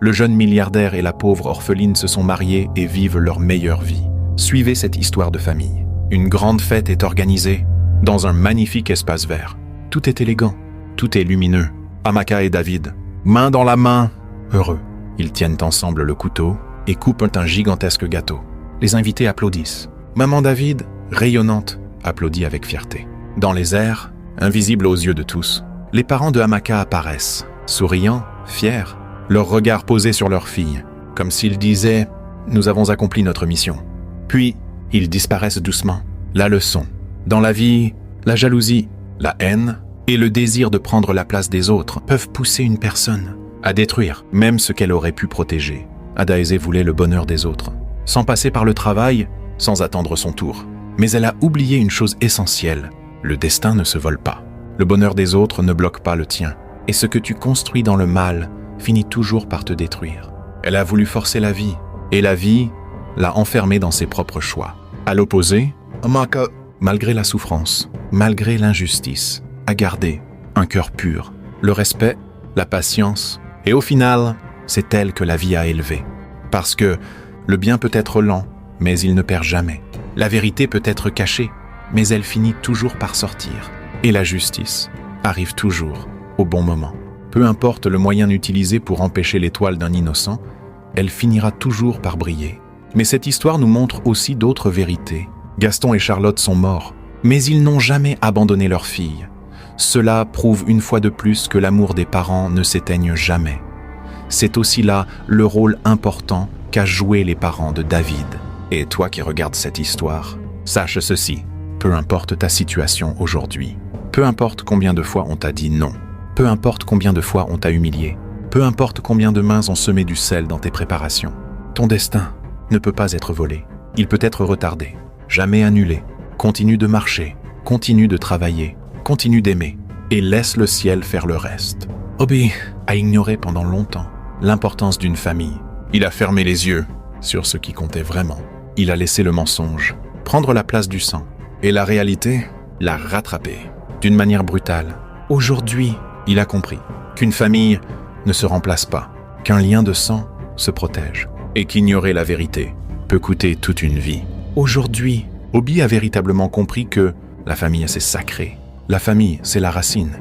Le jeune milliardaire et la pauvre orpheline se sont mariés et vivent leur meilleure vie. Suivez cette histoire de famille. Une grande fête est organisée dans un magnifique espace vert. Tout est élégant, tout est lumineux. Amaka et David, main dans la main, heureux. Ils tiennent ensemble le couteau et coupent un gigantesque gâteau. Les invités applaudissent. Maman David, rayonnante, applaudit avec fierté. Dans les airs, invisibles aux yeux de tous, les parents de Amaka apparaissent, souriants, fiers, leur regard posé sur leur fille, comme s'ils disaient « Nous avons accompli notre mission ». Puis, ils disparaissent doucement. La leçon. Dans la vie, la jalousie, la haine et le désir de prendre la place des autres peuvent pousser une personne à détruire même ce qu'elle aurait pu protéger. Adaeze voulait le bonheur des autres, sans passer par le travail, sans attendre son tour. Mais elle a oublié une chose essentielle. Le destin ne se vole pas. Le bonheur des autres ne bloque pas le tien. Et ce que tu construis dans le mal finit toujours par te détruire. Elle a voulu forcer la vie, et la vie l'a enfermée dans ses propres choix. À l'opposé, Amaka, malgré la souffrance, malgré l'injustice, a gardé un cœur pur, le respect, la patience, et au final, c'est elle que la vie a élevée. Parce que le bien peut être lent, mais il ne perd jamais. La vérité peut être cachée, mais elle finit toujours par sortir. Et la justice arrive toujours au bon moment. Peu importe le moyen utilisé pour empêcher l'étoile d'un innocent, elle finira toujours par briller. Mais cette histoire nous montre aussi d'autres vérités. Gaston et Charlotte sont morts, mais ils n'ont jamais abandonné leur fille. Cela prouve une fois de plus que l'amour des parents ne s'éteigne jamais. C'est aussi là le rôle important qu'a joué les parents de David. Et toi qui regardes cette histoire, sache ceci, peu importe ta situation aujourd'hui, peu importe combien de fois on t'a dit non, peu importe combien de fois on t'a humilié, peu importe combien de mains ont semé du sel dans tes préparations, ton destin ne peut pas être volé, il peut être retardé, jamais annulé. Continue de marcher, continue de travailler, continue d'aimer, et laisse le ciel faire le reste. Obi a ignoré pendant longtemps l'importance d'une famille. Il a fermé les yeux sur ce qui comptait vraiment. Il a laissé le mensonge prendre la place du sang, et la réalité l'a rattrapé d'une manière brutale. Aujourd'hui, il a compris qu'une famille ne se remplace pas, qu'un lien de sang se protège, et qu'ignorer la vérité peut coûter toute une vie. Aujourd'hui, Obi a véritablement compris que la famille, c'est sacré. La famille, c'est la racine.